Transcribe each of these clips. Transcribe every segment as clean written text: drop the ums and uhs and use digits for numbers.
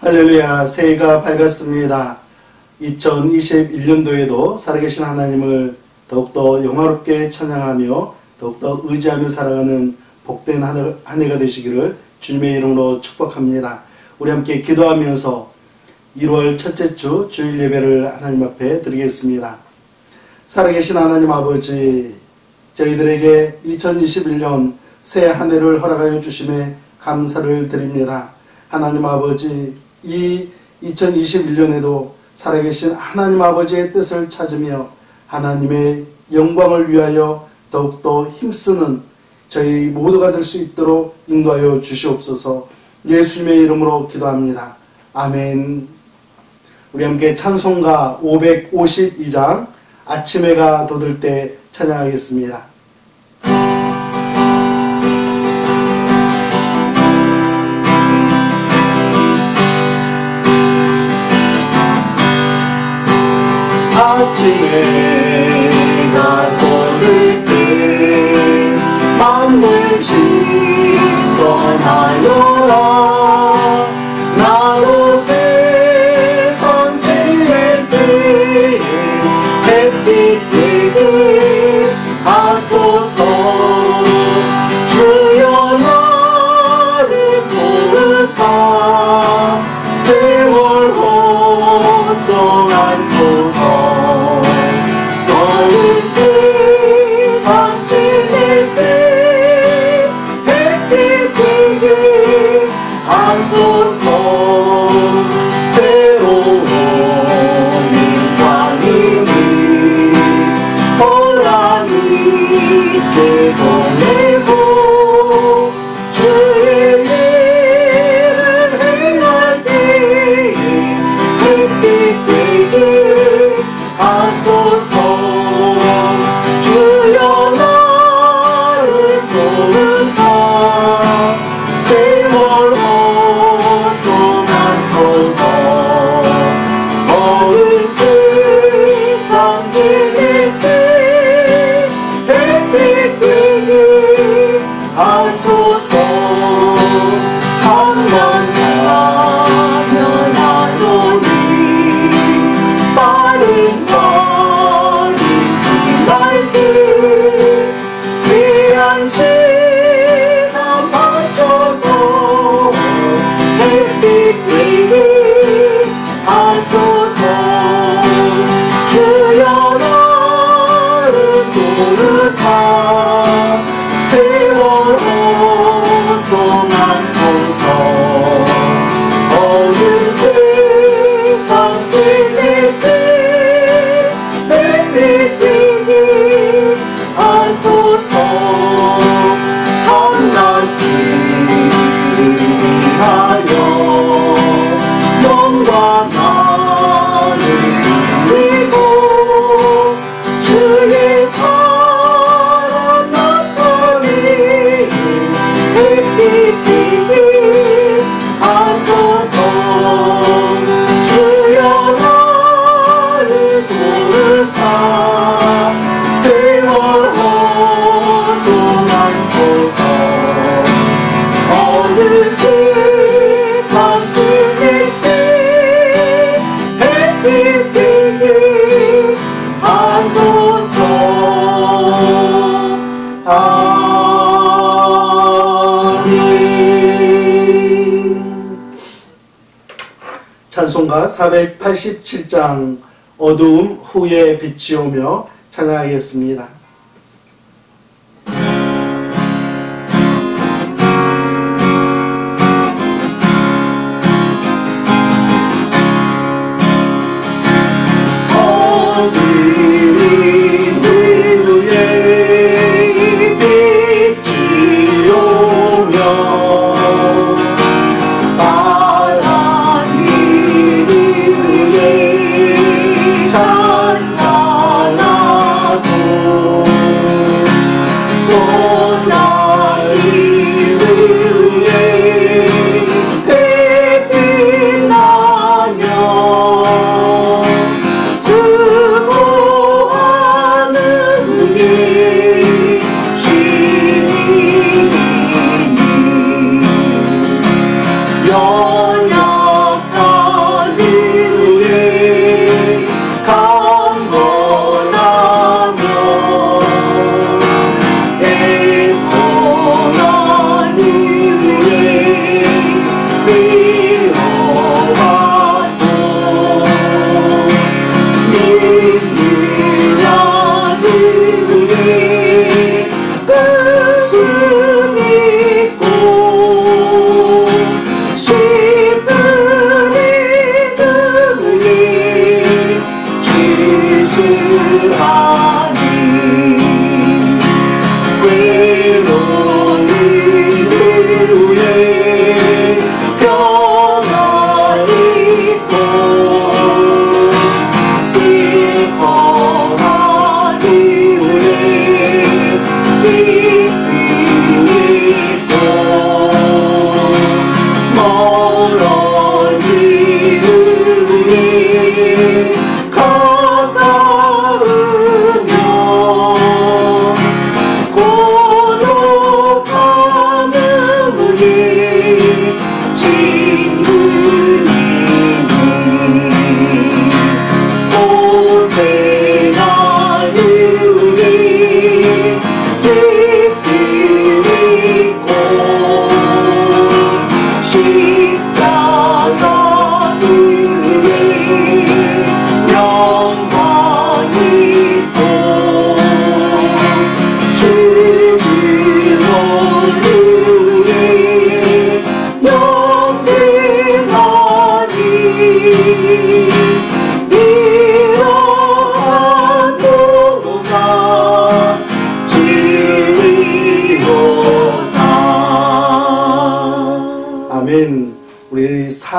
할렐루야, 새해가 밝았습니다. 2021년도에도 살아계신 하나님을 더욱더 영화롭게 찬양하며 더욱더 의지하며 살아가는 복된 한 해가 되시기를 주님의 이름으로 축복합니다. 우리 함께 기도하면서 1월 첫째 주 주일 예배를 하나님 앞에 드리겠습니다. 살아계신 하나님 아버지, 저희들에게 2021년 새 한 해를 허락하여 주심에 감사를 드립니다. 하나님 아버지, 이 2021년에도 살아계신 하나님 아버지의 뜻을 찾으며 하나님의 영광을 위하여 더욱더 힘쓰는 저희 모두가 될 수 있도록 인도하여 주시옵소서. 예수님의 이름으로 기도합니다. 아멘. 우리 함께 찬송가 552장 아침 해가 돋을 때 찬양하겠습니다. 아침 해가 돋을 때 만물 신선하여라. 나로 세상 지낼 때에 햇빛 되게 하소서. 주여 나를 도우사 세월 호성한 도서. 저는 세상 지낼 때 햇빛 되게 하소서. 새로운 영광이니 보람이 있게 보내고 주의 일을 행할 때에 햇빛 되게 하소서. 주여 나를 도우사 세월 호성한 도서. 어느 세상 지낼 때 햇빛 되게 하소서. 한번 가면 하노니 빠른 거리 지날 때 귀한 시간 맞춰서 햇빛 되게 하소서. 주여 나를 도우사 세월 호성한 도서. 어느 세상 지낼 때 햇빛 되게 하소서. 한낮을 위하여 영광만을 누리고 주의 사랑 나타내 햇빛 되게 하소서. 주여 나를 도우사 세월 호성한 도서. 어느 세상 지낼 때 햇빛 되게 하소서. 아멘. 찬송가 487장 어두움 후에 빛이 오며 찬양하겠습니다. 어두운 후에 빛이 오며 빨간 길 위에 찬양하고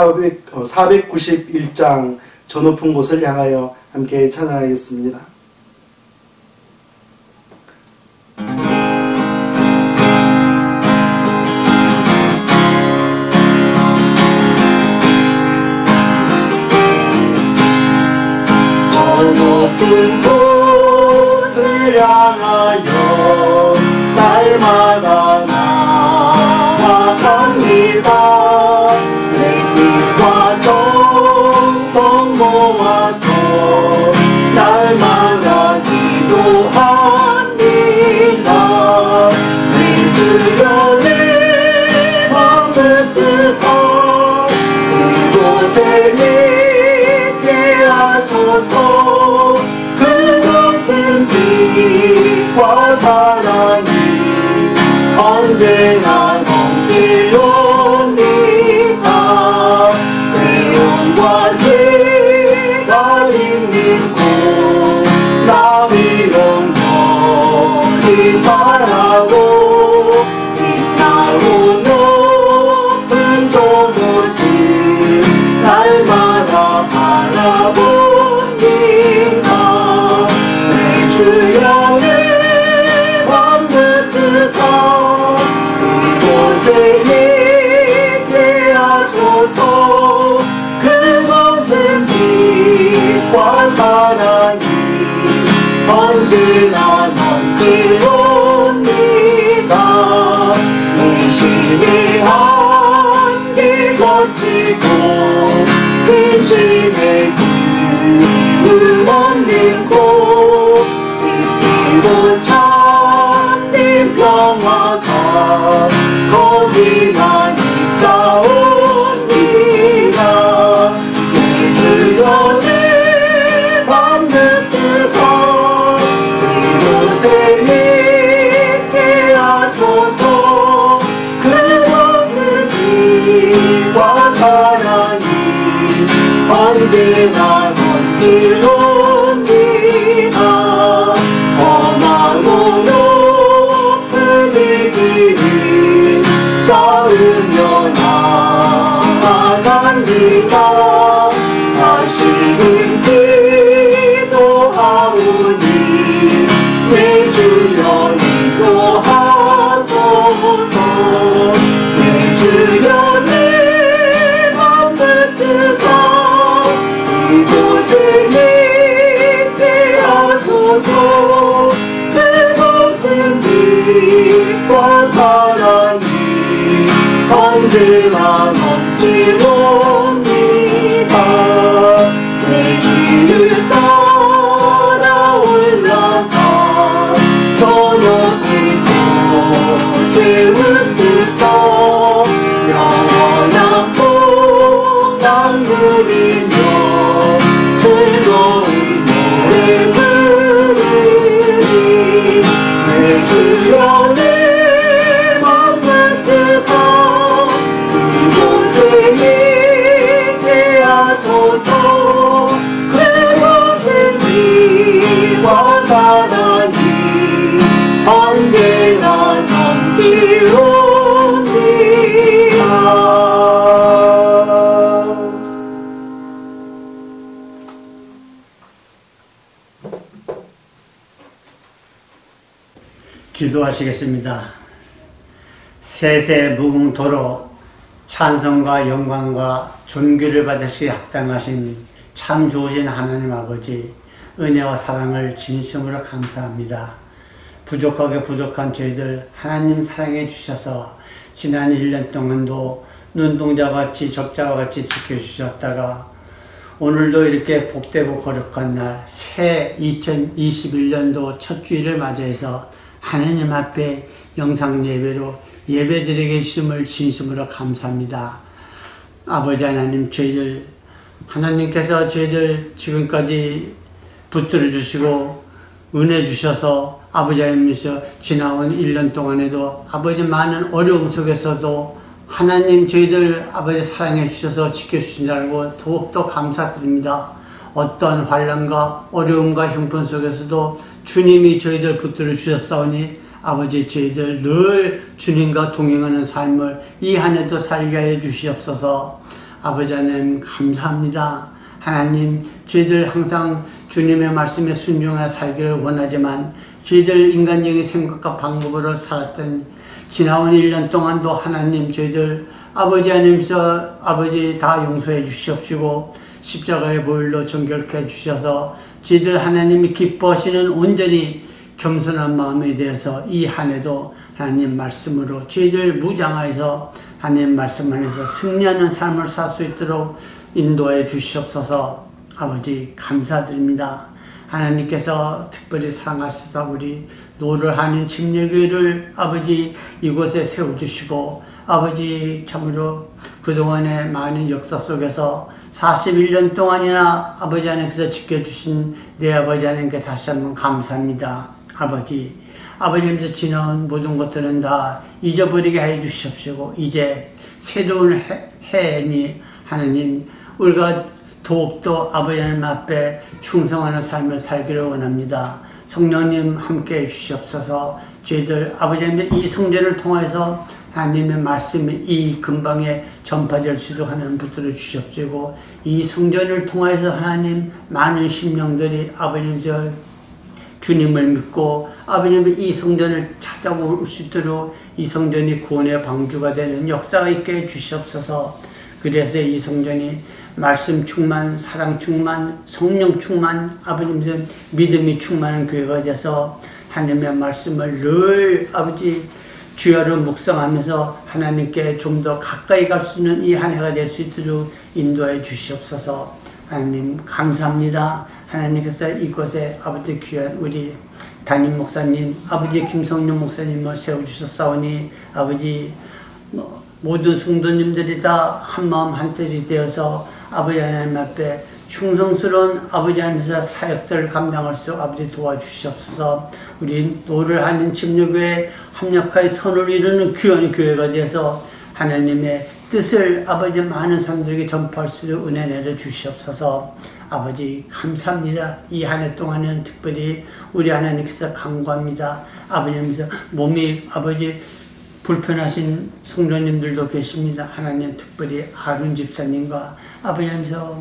491장 저 높은 곳을 향하여 함께 찬양하겠습니다. 저 높은 곳을 향하여 날마다 나아갑니다. 내 뜻과 정성 모아서 날마다 기도합니다. 내 주여 내 맘 붙드사 그곳에 있게 하소서. 그곳은 빛과 사랑이 언제나 넘치옵니다. 외로움과 죄가 있는 곳 나 위로 멀리 살아도 빛나고 높은 저곳을 날마다 바라봅니다. 내 주여 내 맘 붙드사 그곳에 있게 하소서. 그곳은 빛과 사랑이 언제나 넘치옵니다. 의심의 한계 거치고 근심의 기운 없는 곳 깊이고 참된 평화가 거기만 있사옵니다. 내 주여 내 맘 붙드사 그곳에 있게 하소서. 그곳은 빛과 사랑이 언제나 넘치옵니다. 험하고 높은 이 길을 쌓으며 나아갑니다. 다시는 기도하오니 내 주여 인도하소서. 내 주여 내 맘 붙드사 그곳에 있게 하소서. 그곳은 빛과 사랑이 언제나 넘치옵니다. 내 길을 따라 올라가 저 높은 곳에 흔들서 영원한 풍랑 누리며 즐거운 노래 부르리. 내 주여 내 맘 붙드사 그곳에 있게 하소서. 그곳은 빛과 사랑이 언제나 넘치옵니다. 기도하시겠습니다. 세세 무궁토록 찬송과 영광과 존귀를 받으시 합당하신 참 좋으신 하나님 아버지, 은혜와 사랑을 진심으로 감사합니다. 부족하게 부족한 저희들 하나님 사랑해 주셔서 지난 1년 동안도 눈동자같이 적자와 같이 지켜주셨다가 오늘도 이렇게 복되고 거룩한 날 새 2021년도 첫 주일을 맞이해서 하나님 앞에 영상 예배로 예배드리게 주심을 진심으로 감사합니다. 아버지 하나님, 저희들 하나님께서 저희들 지금까지 붙들어 주시고 은혜 주셔서 아버지 하나님께서 지나온 1년 동안에도 아버지 많은 어려움 속에서도 하나님 저희들 아버지 사랑해 주셔서 지켜주신 줄 알고 더욱더 감사드립니다. 어떤 환난과 어려움과 형편 속에서도 주님이 저희들 붙들어 주셨사오니 아버지 저희들 늘 주님과 동행하는 삶을 이 한 해도 살게 해 주시옵소서. 아버지 하나님 감사합니다. 하나님, 저희들 항상 주님의 말씀에 순종하여 살기를 원하지만 저희들 인간적인 생각과 방법으로 살았던 지나온 1년 동안도 하나님, 저희들 아버지 하나님께서 아버지 다 용서해 주시옵시고 십자가의 보혈로 정결케 주셔서 저희들 하나님이 기뻐하시는 온전히 겸손한 마음에 대해서 이 한 해도 하나님 말씀으로 저희들 무장하여서 하나님 말씀 안에서 승리하는 삶을 살 수 있도록 인도해 주시옵소서. 아버지 감사드립니다. 하나님께서 특별히 사랑하셔서 우리 노를 하는 침례교회를 아버지 이곳에 세워주시고 아버지 참으로 그동안의 많은 역사 속에서 41년 동안이나 아버지 하나님께서 지켜주신 내 아버지 하나님께 다시 한번 감사합니다. 아버지 하면서 지나온 모든 것들은 다 잊어버리게 해 주시옵시고 이제 새로운 해니 하나님 우리가 더욱더 아버지 하나님 앞에 충성하는 삶을 살기를 원합니다. 성령님 함께 해 주시옵소서. 저희들 아버지 하나님 이 성전을 통해서 하나님의 말씀이 이 근방에 전파될 수 있도록 하나님 붙들어 주시옵시고 이 성전을 통해서 하나님 많은 심령들이 아버님 저 주님을 믿고 아버님 이 성전을 찾아올 수 있도록 이 성전이 구원의 방주가 되는 역사가 있게 해 주시옵소서. 그래서 이 성전이 말씀 충만, 사랑 충만, 성령 충만, 아버님 믿음이 충만한 교회가 돼서 하나님의 말씀을 늘 아버지 주야를 묵상하면서 하나님께 좀 더 가까이 갈 수 있는 이 한 해가 될 수 있도록 인도해 주시옵소서. 하나님 감사합니다. 하나님께서 이곳에 아버지 귀한 우리 담임 목사님, 아버지 김성룡 목사님을 세워주셨사오니 아버지 모든 성도님들이 다 한마음 한뜻이 되어서 아버지 하나님 앞에 충성스러운 아버지 하나님께서 사역들을 감당할 수 있도록 아버지 도와주시옵소서. 우리 노를 하는 침례교회 합력하여 선을 이루는 귀한 교회가 되어서 하나님의 뜻을 아버지 많은 사람들에게 전파할 수 있도록 은혜 내려 주시옵소서. 아버지 감사합니다. 이 한 해 동안은 특별히 우리 하나님께서 간구합니다. 아버지께서 몸이 아버지 불편하신 성도님들도 계십니다. 하나님 특별히 아룬 집사님과 아버지께서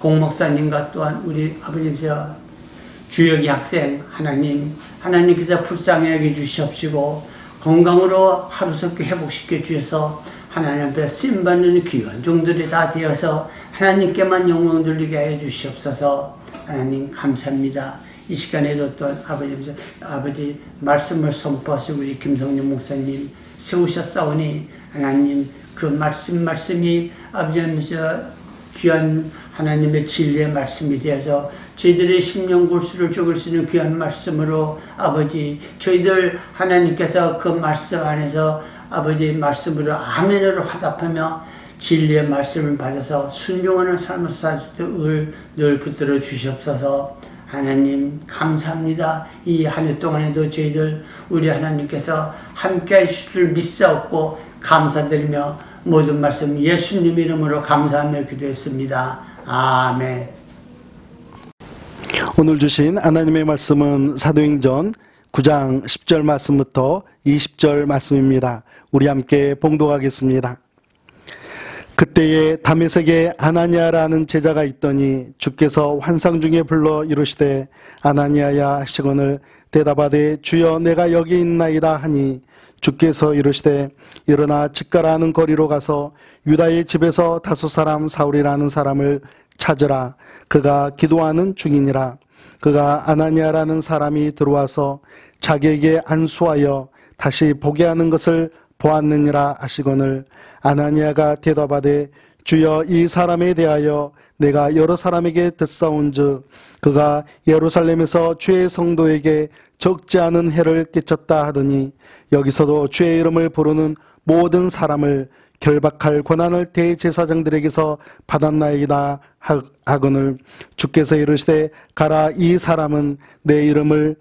공목사님과 또한 우리 아버지께서 주역이 학생 하나님께서 불쌍히 여겨 주시옵시고 건강으로 하루속히 회복시켜 주셔서 하나님 앞에 쓰임받는 귀한 종들이 다 되어서 하나님께만 영광 돌리게 해 주시옵소서. 하나님 감사합니다. 이 시간에도 또한 아버지 말씀을 선포하시고 우리 김성룡 목사님 세우셨사오니 하나님 그 말씀이 아버지께서 귀한 하나님의 진리의 말씀이 되어서 저희들의 심령 골수를 죽을 수 있는 귀한 말씀으로 아버지 저희들 하나님께서 그 말씀 안에서 아버지 말씀으로 아멘으로 화답하며 진리의 말씀을 받아서 순종하는 삶을 살 수 있도록 늘 붙들어 주시옵소서. 하나님 감사합니다. 이 한 해 동안에도 저희들 우리 하나님께서 함께 하실 줄 믿사옵고 감사드리며 모든 말씀 예수님 이름으로 감사하며 기도했습니다. 아멘. 오늘 주신 하나님의 말씀은 사도행전 9장 10절 말씀부터 20절 말씀입니다. 우리 함께 봉독하겠습니다. 그때에 다메섹에 아나니아라는 제자가 있더니 주께서 환상 중에 불러 이르시되 아나니아야 하시거늘 대답하되 주여 내가 여기 있나이다 하니 주께서 이르시되 일어나 직가라는 거리로 가서 유다의 집에서 다섯 사람 사울이라는 사람을 찾으라. 그가 기도하는 중이니라. 그가 아나니아라는 사람이 들어와서 자기에게 안수하여 다시 보게 하는 것을 보았느니라 하시거늘 아나니아가 대답하되 주여 이 사람에 대하여 내가 여러 사람에게 듣사온즉 그가 예루살렘에서 주의 성도에게 적지 않은 해를 끼쳤다 하더니 여기서도 주의 이름을 부르는 모든 사람을 결박할 권한을 대제사장들에게서 받았나이다 하거늘 주께서 이르시되 가라. 이 사람은 내 이름을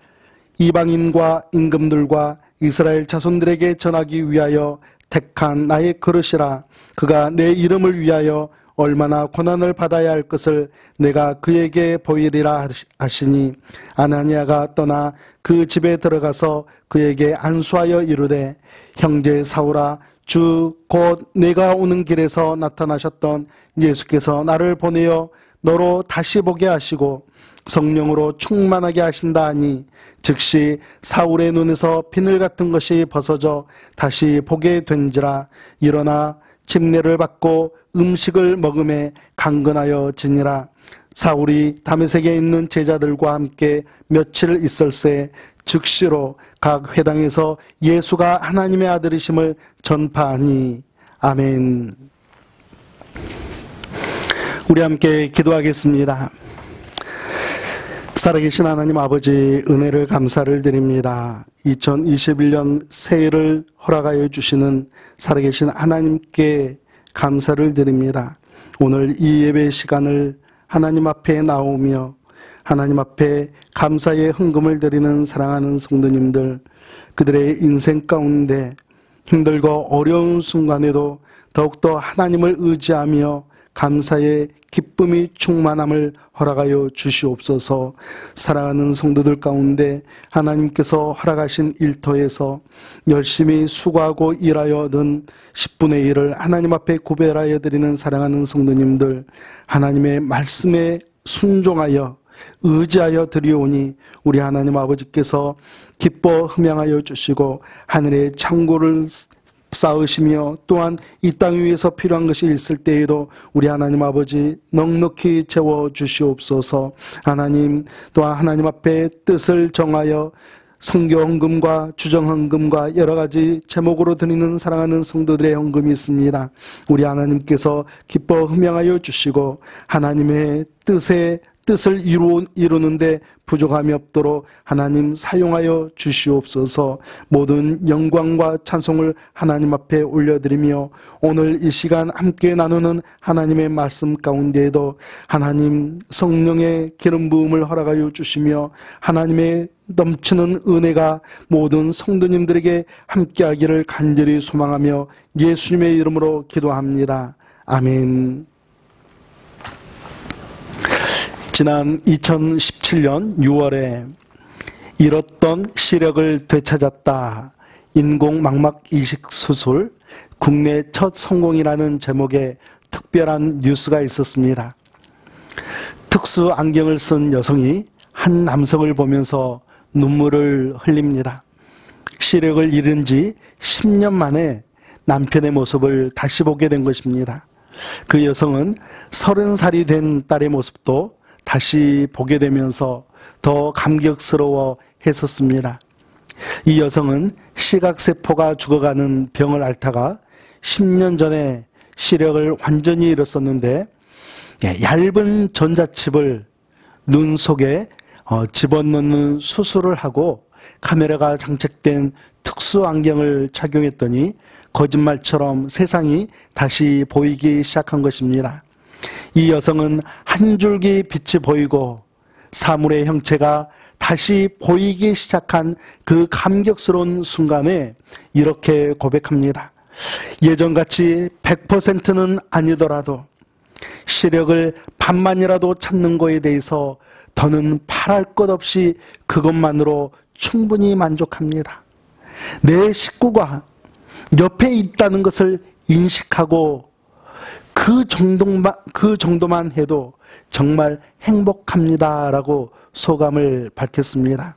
이방인과 임금들과 이스라엘 자손들에게 전하기 위하여 택한 나의 그릇이라. 그가 내 이름을 위하여 얼마나 고난을 받아야 할 것을 내가 그에게 보이리라 하시니 아나니아가 떠나 그 집에 들어가서 그에게 안수하여 이르되 형제 사울아 주 곧 내가 오는 길에서 나타나셨던 예수께서 나를 보내어 너로 다시 보게 하시고 성령으로 충만하게 하신다 하니 즉시 사울의 눈에서 비늘 같은 것이 벗어져 다시 보게 된지라. 일어나 침례를 받고 음식을 먹음에 강건하여 지니라. 사울이 다메섹에 있는 제자들과 함께 며칠 있을새 즉시로 각 회당에서 예수가 하나님의 아들이심을 전파하니. 아멘. 우리 함께 기도하겠습니다. 살아계신 하나님 아버지, 은혜를 감사를 드립니다. 2021년 새해를 허락하여 주시는 살아계신 하나님께 감사를 드립니다. 오늘 이 예배 시간을 하나님 앞에 나오며 하나님 앞에 감사의 헌금을 드리는 사랑하는 성도님들, 그들의 인생 가운데 힘들고 어려운 순간에도 더욱더 하나님을 의지하며 감사의 기쁨이 충만함을 허락하여 주시옵소서. 사랑하는 성도들 가운데 하나님께서 허락하신 일터에서 열심히 수고하고 일하여 얻은 10분의 1을 하나님 앞에 구별하여 드리는 사랑하는 성도님들, 하나님의 말씀에 순종하여 의지하여 드리오니 우리 하나님 아버지께서 기뻐 흠양하여 주시고 하늘의 창고를 쌓으시며 또한 이 땅 위에서 필요한 것이 있을 때에도 우리 하나님 아버지 넉넉히 채워 주시옵소서. 하나님 또한 하나님 앞에 뜻을 정하여 성교헌금과 주정헌금과 여러 가지 제목으로 드리는 사랑하는 성도들의 헌금이 있습니다. 우리 하나님께서 기뻐 흠양하여 주시고 하나님의 뜻을 이루는데 부족함이 없도록 하나님 사용하여 주시옵소서. 모든 영광과 찬송을 하나님 앞에 올려드리며 오늘 이 시간 함께 나누는 하나님의 말씀 가운데에도 하나님 성령의 기름 부음을 허락하여 주시며 하나님의 넘치는 은혜가 모든 성도님들에게 함께하기를 간절히 소망하며 예수님의 이름으로 기도합니다. 아멘. 지난 2017년 6월에 잃었던 시력을 되찾았다. 인공 망막 이식 수술 국내 첫 성공이라는 제목의 특별한 뉴스가 있었습니다. 특수 안경을 쓴 여성이 한 남성을 보면서 눈물을 흘립니다. 시력을 잃은 지 10년 만에 남편의 모습을 다시 보게 된 것입니다. 그 여성은 30살이 된 딸의 모습도 다시 보게 되면서 더 감격스러워 했었습니다. 이 여성은 시각세포가 죽어가는 병을 앓다가 10년 전에 시력을 완전히 잃었었는데 얇은 전자칩을 눈 속에 집어넣는 수술을 하고 카메라가 장착된 특수 안경을 착용했더니 거짓말처럼 세상이 다시 보이기 시작한 것입니다. 이 여성은 한 줄기 빛이 보이고 사물의 형체가 다시 보이기 시작한 그 감격스러운 순간에 이렇게 고백합니다. 예전같이 100%는 아니더라도 시력을 반만이라도 찾는 것에 대해서 더는 바랄 것 없이 그것만으로 충분히 만족합니다. 내 식구가 옆에 있다는 것을 인식하고 그 정도만 해도 정말 행복합니다라고 소감을 밝혔습니다.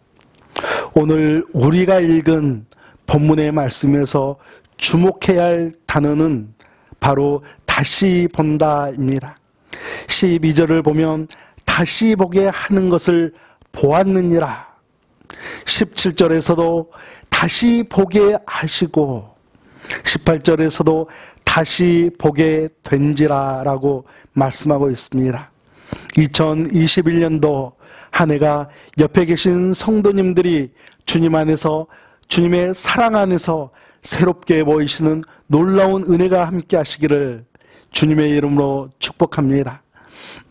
오늘 우리가 읽은 본문의 말씀에서 주목해야 할 단어는 바로 다시 본다입니다. 12절을 보면 다시 보게 하는 것을 보았느니라. 17절에서도 다시 보게 하시고 18절에서도 다시 보게 된지라 라고 말씀하고 있습니다. 2021년도 한 해가 옆에 계신 성도님들이 주님 안에서 주님의 사랑 안에서 새롭게 보이시는 놀라운 은혜가 함께 하시기를 주님의 이름으로 축복합니다.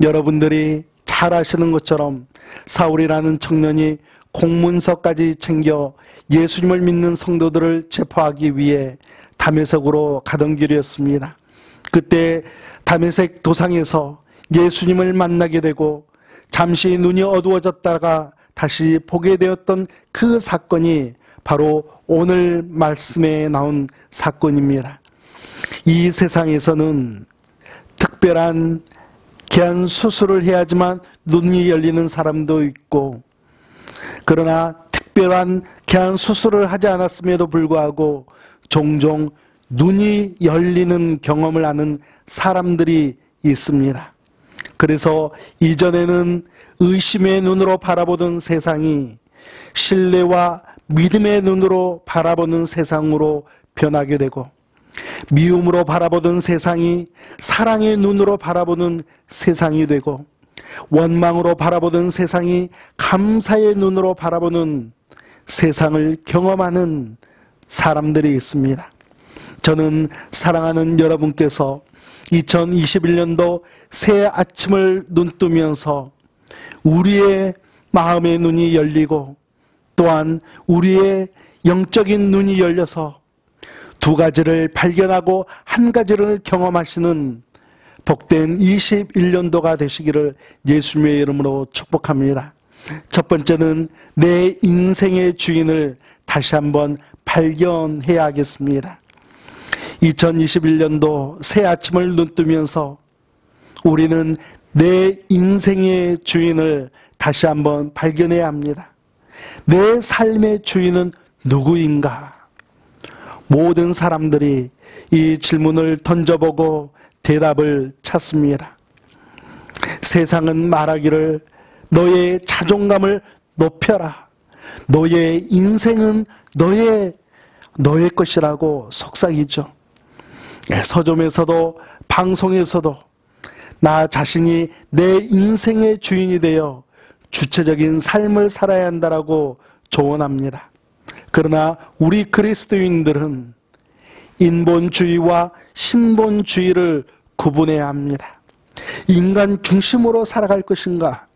여러분들이 잘 아시는 것처럼 사울이라는 청년이 공문서까지 챙겨 예수님을 믿는 성도들을 체포하기 위해 다메섹으로 가던 길이었습니다. 그때 다메섹 도상에서 예수님을 만나게 되고 잠시 눈이 어두워졌다가 다시 보게 되었던 그 사건이 바로 오늘 말씀에 나온 사건입니다. 이 세상에서는 특별한 귀한 수술을 해야지만 눈이 열리는 사람도 있고, 그러나 특별한 귀한 수술을 하지 않았음에도 불구하고 종종 눈이 열리는 경험을 하는 사람들이 있습니다. 그래서 이전에는 의심의 눈으로 바라보던 세상이 신뢰와 믿음의 눈으로 바라보는 세상으로 변하게 되고, 미움으로 바라보던 세상이 사랑의 눈으로 바라보는 세상이 되고, 원망으로 바라보던 세상이 감사의 눈으로 바라보는 세상을 경험하는 사람들이 있습니다. 저는 사랑하는 여러분께서 2021년도 새 아침을 눈뜨면서 우리의 마음의 눈이 열리고, 또한 우리의 영적인 눈이 열려서 두 가지를 발견하고 한 가지를 경험하시는 복된 21년도가 되시기를 예수님의 이름으로 축복합니다. 첫 번째는 내 인생의 주인을 다시 한번 발견해야 하겠습니다. 2021년도 새 아침을 눈뜨면서 우리는 내 인생의 주인을 다시 한번 발견해야 합니다. 내 삶의 주인은 누구인가? 모든 사람들이 이 질문을 던져보고 대답을 찾습니다. 세상은 말하기를 너의 자존감을 높여라, 너의 인생은 너의 것이라고 속삭이죠. 서점에서도 방송에서도 나 자신이 내 인생의 주인이 되어 주체적인 삶을 살아야 한다라고 조언합니다. 그러나 우리 그리스도인들은 인본주의와 신본주의를 구분해야 합니다. 인간 중심으로 살아갈 것인가?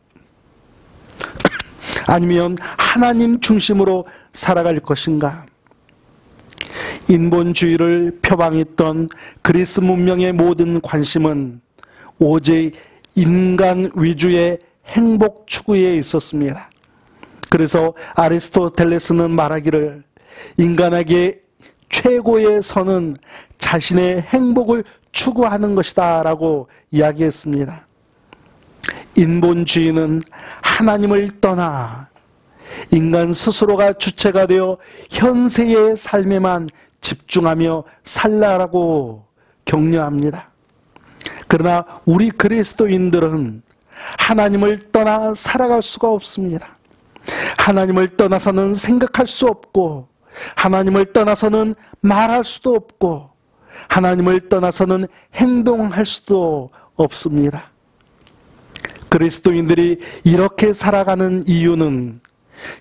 아니면 하나님 중심으로 살아갈 것인가? 인본주의를 표방했던 그리스 문명의 모든 관심은 오직 인간 위주의 행복 추구에 있었습니다. 그래서 아리스토텔레스는 말하기를 인간에게 최고의 선은 자신의 행복을 추구하는 것이다 라고 이야기했습니다. 인본주의는 하나님을 떠나 인간 스스로가 주체가 되어 현세의 삶에만 집중하며 살라라고 격려합니다. 그러나 우리 그리스도인들은 하나님을 떠나 살아갈 수가 없습니다. 하나님을 떠나서는 생각할 수 없고, 하나님을 떠나서는 말할 수도 없고, 하나님을 떠나서는 행동할 수도 없습니다. 그리스도인들이 이렇게 살아가는 이유는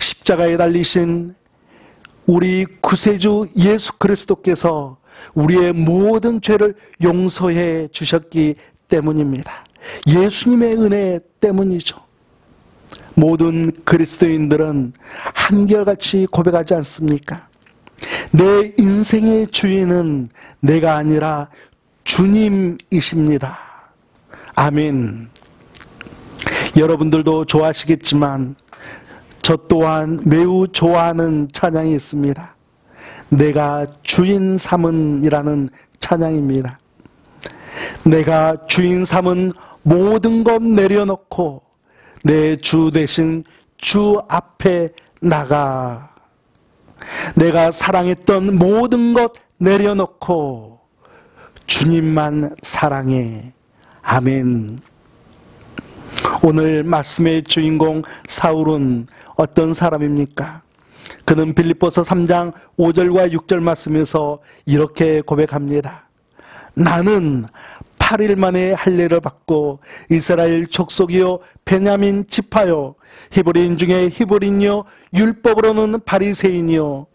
십자가에 달리신 우리 구세주 예수 그리스도께서 우리의 모든 죄를 용서해 주셨기 때문입니다. 예수님의 은혜 때문이죠. 모든 그리스도인들은 한결같이 고백하지 않습니까? 내 인생의 주인은 내가 아니라 주님이십니다. 아멘. 여러분들도 좋아하시겠지만 저 또한 매우 좋아하는 찬양이 있습니다. 내가 주인 삼은 이라는 찬양입니다. 내가 주인 삼은 모든 것 내려놓고 내 주 대신 주 앞에 나가. 내가 사랑했던 모든 것 내려놓고 주님만 사랑해. 아멘. 오늘 말씀의 주인공 사울은 어떤 사람입니까? 그는 빌립보서 3장 5절과 6절 말씀에서 이렇게 고백합니다. 나는 8일 만에 할례를 받고 이스라엘 족속이요 베냐민 지파요 히브리인 중에 히브리인이요 율법으로는 바리새인이요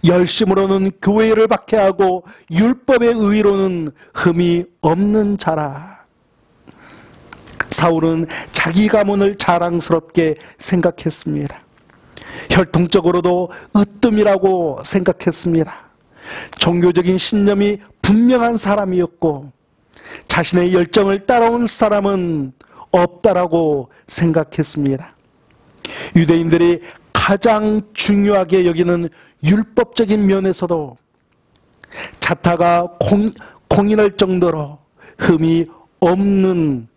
열심으로는 교회를 박해하고 율법의 의로는 흠이 없는 자라. 사울은 자기 가문을 자랑스럽게 생각했습니다. 혈통적으로도 으뜸이라고 생각했습니다. 종교적인 신념이 분명한 사람이었고 자신의 열정을 따라온 사람은 없다라고 생각했습니다. 유대인들이 가장 중요하게 여기는 율법적인 면에서도 자타가 공인할 정도로 흠이 없는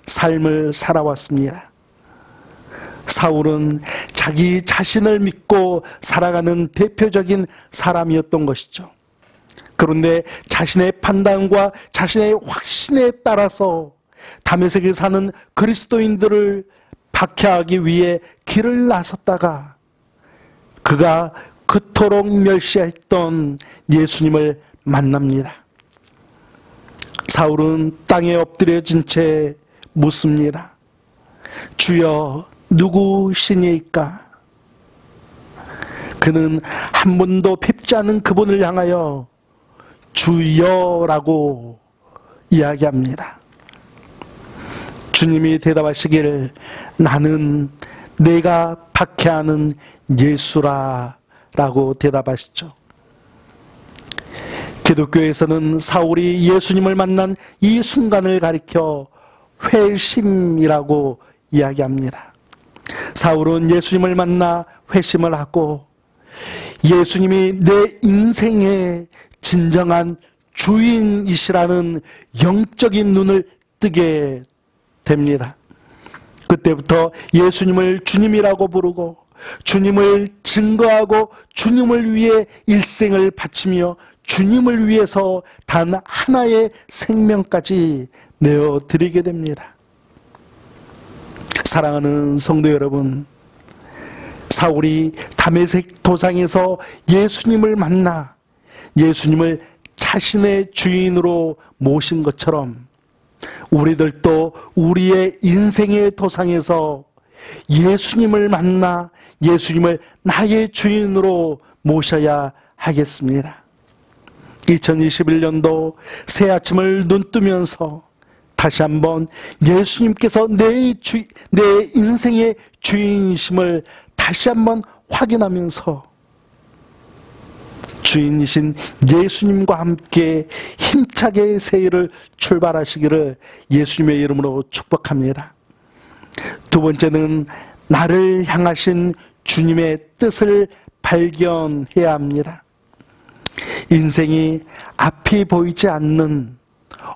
삶을 살아왔습니다. 사울은 자기 자신을 믿고 살아가는 대표적인 사람이었던 것이죠. 그런데 자신의 판단과 자신의 확신에 따라서 다메섹에 사는 그리스도인들을 박해하기 위해 길을 나섰다가 그가 그토록 멸시했던 예수님을 만납니다. 사울은 땅에 엎드려진 채 묻습니다. 주여, 누구시니까? 그는 한 번도 뵙지 않은 그분을 향하여 주여라고 이야기합니다. 주님이 대답하시기를 나는 내가 박해하는 예수라 라고 대답하시죠. 기독교에서는 사울이 예수님을 만난 이 순간을 가리켜 회심이라고 이야기합니다. 사울은 예수님을 만나 회심을 하고 예수님이 내 인생의 진정한 주인이시라는 영적인 눈을 뜨게 됩니다. 그때부터 예수님을 주님이라고 부르고 주님을 증거하고 주님을 위해 일생을 바치며 주님을 위해서 단 하나의 생명까지 내어드리게 됩니다. 사랑하는 성도 여러분, 사울이 다메섹 도상에서 예수님을 만나 예수님을 자신의 주인으로 모신 것처럼 우리들도 우리의 인생의 도상에서 예수님을 만나 예수님을 나의 주인으로 모셔야 하겠습니다. 2021년도 새 아침을 눈뜨면서 다시 한번 예수님께서 내 인생의 주인이심을 다시 한번 확인하면서 주인이신 예수님과 함께 힘차게 새해를 출발하시기를 예수님의 이름으로 축복합니다. 두 번째는 나를 향하신 주님의 뜻을 발견해야 합니다. 인생이 앞이 보이지 않는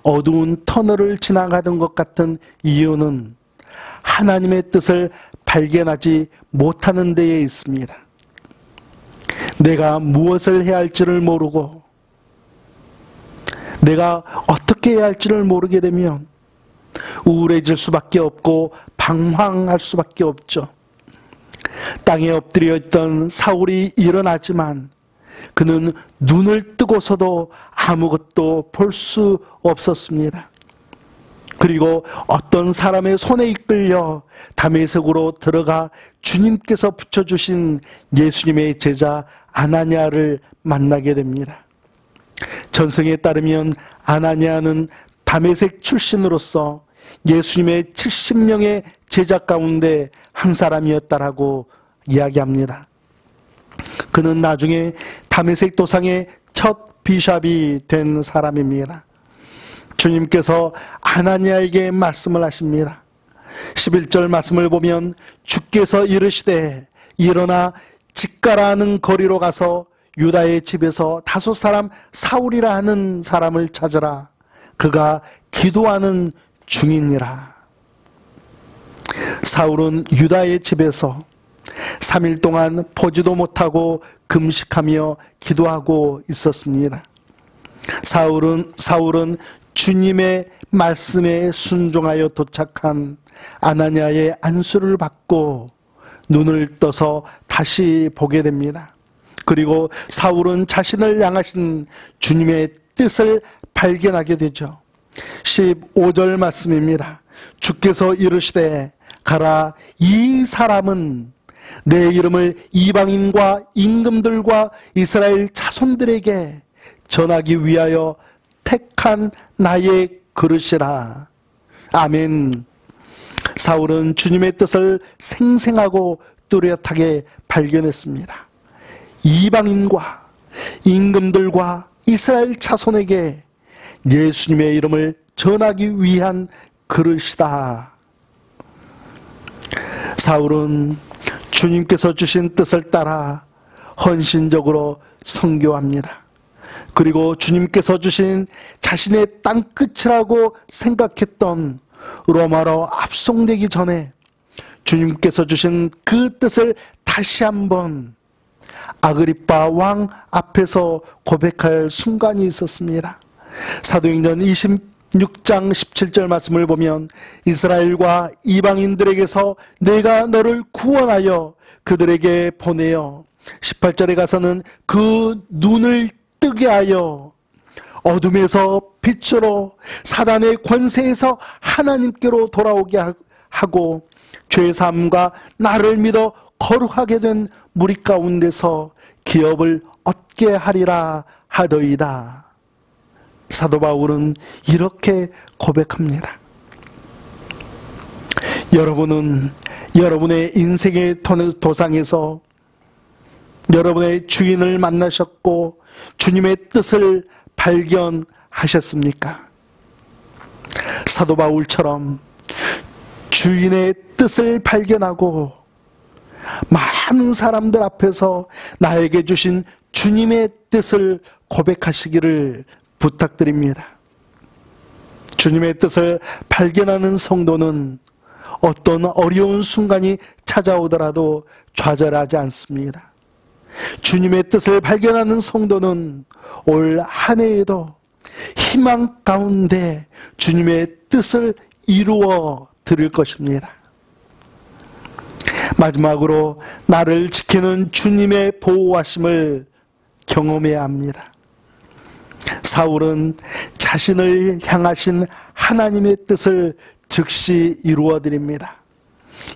어두운 터널을 지나가는 것 같은 이유는 하나님의 뜻을 발견하지 못하는 데에 있습니다. 내가 무엇을 해야 할지를 모르고 내가 어떻게 해야 할지를 모르게 되면 우울해질 수밖에 없고 방황할 수밖에 없죠. 땅에 엎드려 있던 사울이 일어나지만 그는 눈을 뜨고서도 아무것도 볼 수 없었습니다. 그리고 어떤 사람의 손에 이끌려 다메섹으로 들어가 주님께서 붙여주신 예수님의 제자 아나니아를 만나게 됩니다. 전승에 따르면 아나니아는 다메섹 출신으로서 예수님의 70명의 제자 가운데 한 사람이었다라고 이야기합니다. 그는 나중에 다메섹 도상의 첫 비샵이 된 사람입니다. 주님께서 아나니아에게 말씀을 하십니다. 11절 말씀을 보면 주께서 이르시되 일어나 직가라 하는 거리로 가서 유다의 집에서 다섯 사람 사울이라 하는 사람을 찾으라. 그가 기도하는 중이니라. 사울은 유다의 집에서 3일 동안 보지도 못하고 금식하며 기도하고 있었습니다. 사울은 주님의 말씀에 순종하여 도착한 아나니아의 안수를 받고 눈을 떠서 다시 보게 됩니다. 그리고 사울은 자신을 향하신 주님의 뜻을 발견하게 되죠. 15절 말씀입니다. 주께서 이르시되 가라, 이 사람은 내 이름을 이방인과 임금들과 이스라엘 자손들에게 전하기 위하여 택한 나의 그릇이라. 아멘. 사울은 주님의 뜻을 생생하고 뚜렷하게 발견했습니다. 이방인과 임금들과 이스라엘 자손에게 예수님의 이름을 전하기 위한 그릇이다. 사울은 주님께서 주신 뜻을 따라 헌신적으로 선교합니다. 그리고 주님께서 주신 자신의 땅끝이라고 생각했던 로마로 압송되기 전에 주님께서 주신 그 뜻을 다시 한번 아그리빠 왕 앞에서 고백할 순간이 있었습니다. 사도행전 26장 17절 말씀을 보면 이스라엘과 이방인들에게서 내가 너를 구원하여 그들에게 보내어 18절에 가서는 그 눈을 뜨게 하여 어둠에서 빛으로 사단의 권세에서 하나님께로 돌아오게 하고 죄사함과 나를 믿어 거룩하게 된 무리 가운데서 기업을 얻게 하리라 하더이다. 사도 바울은 이렇게 고백합니다. 여러분은 여러분의 인생의 도상에서 여러분의 주인을 만나셨고 주님의 뜻을 발견하셨습니까? 사도 바울처럼 주인의 뜻을 발견하고 많은 사람들 앞에서 나에게 주신 주님의 뜻을 고백하시기를 부탁드립니다. 주님의 뜻을 발견하는 성도는 어떤 어려운 순간이 찾아오더라도 좌절하지 않습니다. 주님의 뜻을 발견하는 성도는 올 한 해에도 희망 가운데 주님의 뜻을 이루어 드릴 것입니다. 마지막으로 나를 지키는 주님의 보호하심을 경험해야 합니다. 사울은 자신을 향하신 하나님의 뜻을 즉시 이루어 드립니다.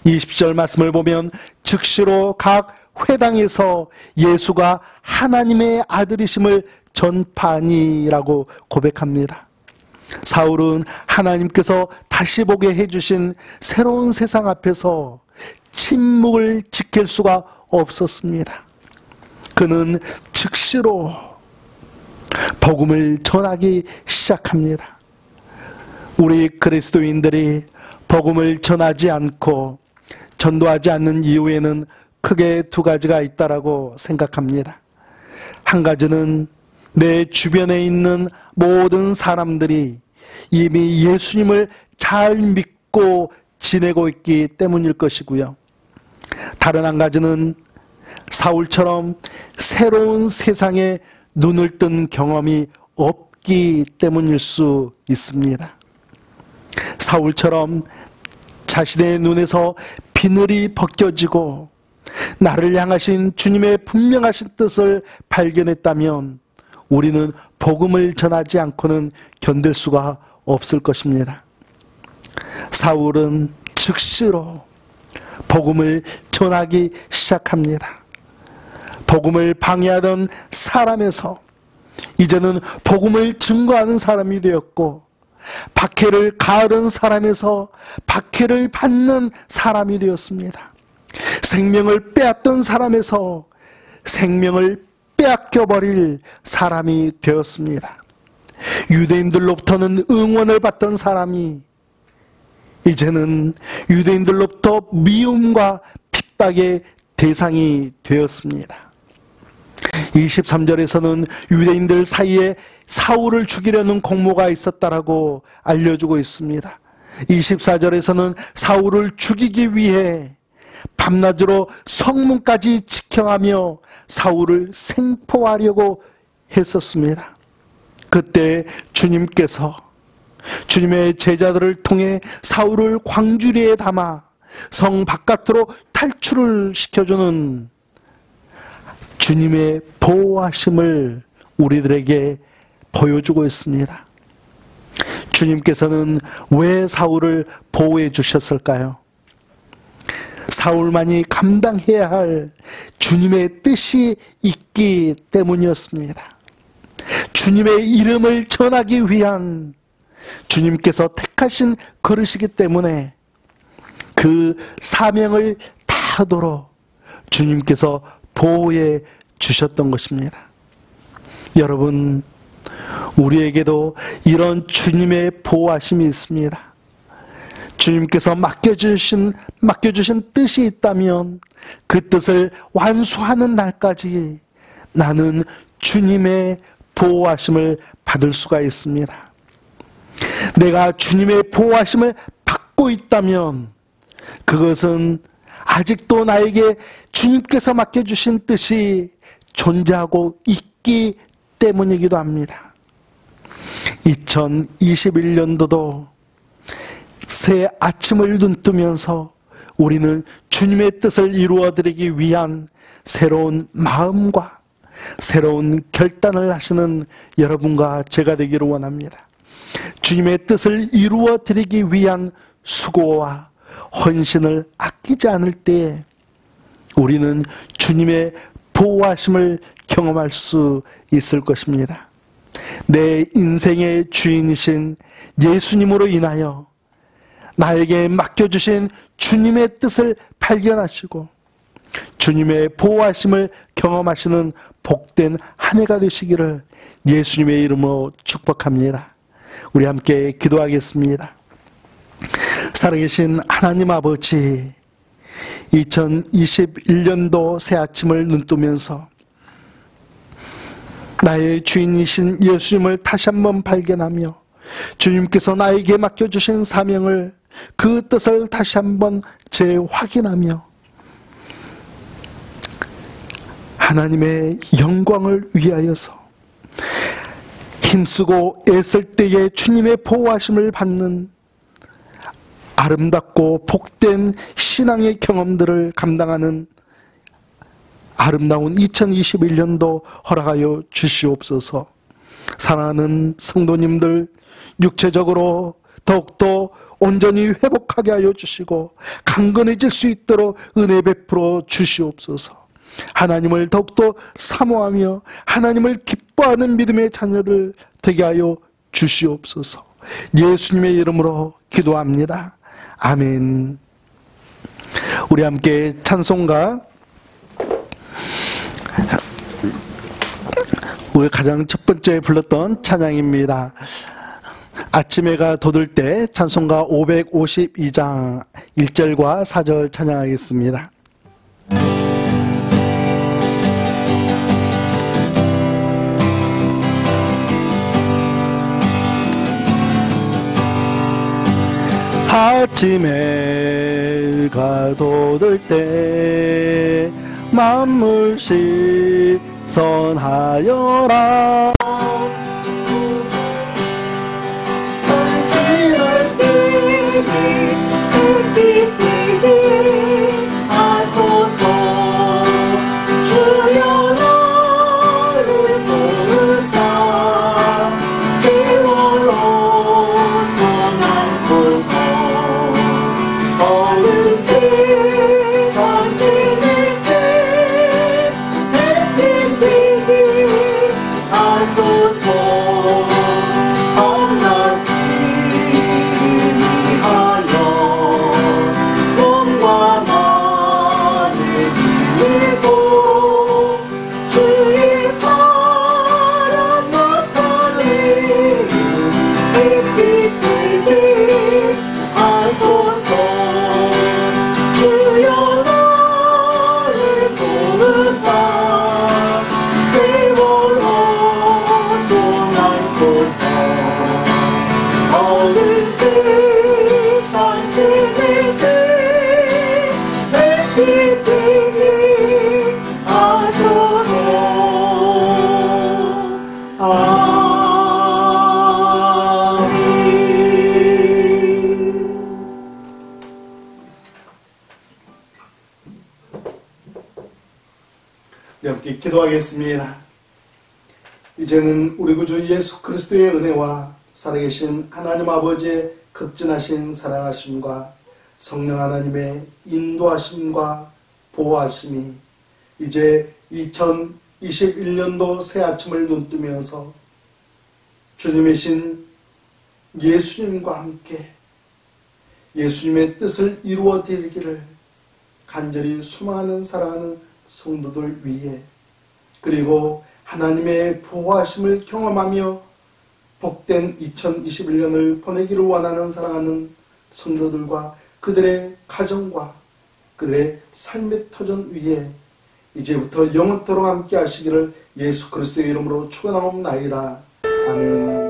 20절 말씀을 보면 즉시로 각 회당에서 예수가 하나님의 아들이심을 전파하니라고 고백합니다. 사울은 하나님께서 다시 보게 해주신 새로운 세상 앞에서 침묵을 지킬 수가 없었습니다. 그는 즉시로 복음을 전하기 시작합니다. 우리 그리스도인들이 복음을 전하지 않고 전도하지 않는 이유에는 크게 두 가지가 있다라고 생각합니다. 한 가지는 내 주변에 있는 모든 사람들이 이미 예수님을 잘 믿고 지내고 있기 때문일 것이고요. 다른 한 가지는 사울처럼 새로운 세상에 눈을 뜬 경험이 없기 때문일 수 있습니다. 사울처럼 자신의 눈에서 비늘이 벗겨지고 나를 향하신 주님의 분명하신 뜻을 발견했다면 우리는 복음을 전하지 않고는 견딜 수가 없을 것입니다. 사울은 즉시로 복음을 전하기 시작합니다. 복음을 방해하던 사람에서 이제는 복음을 증거하는 사람이 되었고, 박해를 가하던 사람에서 박해를 받는 사람이 되었습니다. 생명을 빼앗던 사람에서 생명을 빼앗겨버릴 사람이 되었습니다. 유대인들로부터는 응원을 받던 사람이 이제는 유대인들로부터 미움과 핍박의 대상이 되었습니다. 23절에서는 유대인들 사이에 사울을 죽이려는 공모가 있었다라고 알려주고 있습니다. 24절에서는 사울을 죽이기 위해 밤낮으로 성문까지 지켜가며 사울을 생포하려고 했었습니다. 그때 주님께서 주님의 제자들을 통해 사울을 광주리에 담아 성 바깥으로 탈출을 시켜주는 주님의 보호하심을 우리들에게 보여주고 있습니다. 주님께서는 왜 사울을 보호해 주셨을까요? 사울만이 감당해야 할 주님의 뜻이 있기 때문이었습니다. 주님의 이름을 전하기 위한 주님께서 택하신 그릇이기 때문에 그 사명을 다하도록 주님께서 보호해 주셨던 것입니다. 여러분, 우리에게도 이런 주님의 보호하심이 있습니다. 주님께서 맡겨주신 뜻이 있다면 그 뜻을 완수하는 날까지 나는 주님의 보호하심을 받을 수가 있습니다. 내가 주님의 보호하심을 받고 있다면 그것은 아직도 나에게 주님께서 맡겨주신 뜻이 존재하고 있기 때문이기도 합니다. 2021년도도 새 아침을 눈뜨면서 우리는 주님의 뜻을 이루어드리기 위한 새로운 마음과 새로운 결단을 하시는 여러분과 제가 되기를 원합니다. 주님의 뜻을 이루어드리기 위한 수고와 헌신을 아끼지 않을 때에 우리는 주님의 보호하심을 경험할 수 있을 것입니다. 내 인생의 주인이신 예수님으로 인하여 나에게 맡겨주신 주님의 뜻을 발견하시고 주님의 보호하심을 경험하시는 복된 한 해가 되시기를 예수님의 이름으로 축복합니다. 우리 함께 기도하겠습니다. 살아계신 하나님 아버지, 2021년도 새 아침을 눈뜨면서 나의 주인이신 예수님을 다시 한번 발견하며 주님께서 나에게 맡겨주신 사명을, 그 뜻을 다시 한번 재확인하며 하나님의 영광을 위하여서 힘쓰고 애쓸 때에 주님의 보호하심을 받는 아름답고 복된 신앙의 경험들을 감당하는 아름다운 2021년도 허락하여 주시옵소서. 사랑하는 성도님들, 육체적으로 더욱더 온전히 회복하게 하여 주시고 강건해질 수 있도록 은혜 베풀어 주시옵소서. 하나님을 더욱더 사모하며 하나님을 기뻐하는 믿음의 자녀들 되게 하여 주시옵소서. 예수님의 이름으로 기도합니다. 아멘. 우리 함께 찬송가, 우리 가장 첫 번째 불렀던 찬양입니다. 아침 해가 돋을 때 찬송가 552장 1절과 4절 찬양하겠습니다. 아침 해가 돋을 때 만물 시선하여라. 천지를 뛰기 불빛 뛰기 하소서. 주여 나를 부르사 세월호서 남고서 어느 세상 지낼 때 햇빛 뛰기 하소서. 밤낮이 위하여 몸과 마음을 기울이고 주의 사랑 나타내는 햇빛 되게 하소서. 주여 나를 부르사 세월호서 남고서 어느 세상 지낼 때 햇빛 되게 하소서. 아멘. 함께 기도하겠습니다. 이제는 우리 구주 예수 그리스도의 은혜와 살아계신 하나님 아버지의 극진하신 사랑하심과 성령 하나님의 인도하심과 보호하심이 이제 2021년도 새 아침을 눈뜨면서 주님이신 예수님과 함께 예수님의 뜻을 이루어 드리기를 간절히 소망하는 사랑하는 성도들 위해, 그리고 하나님의 보호하심을 경험하며 복된 2021년을 보내기를 원하는 사랑하는 성도들과 그들의 가정과 그들의 삶의 터전 위에 이제부터 영원토록 함께 하시기를 예수 그리스도의 이름으로 축원하옵나이다. 아멘.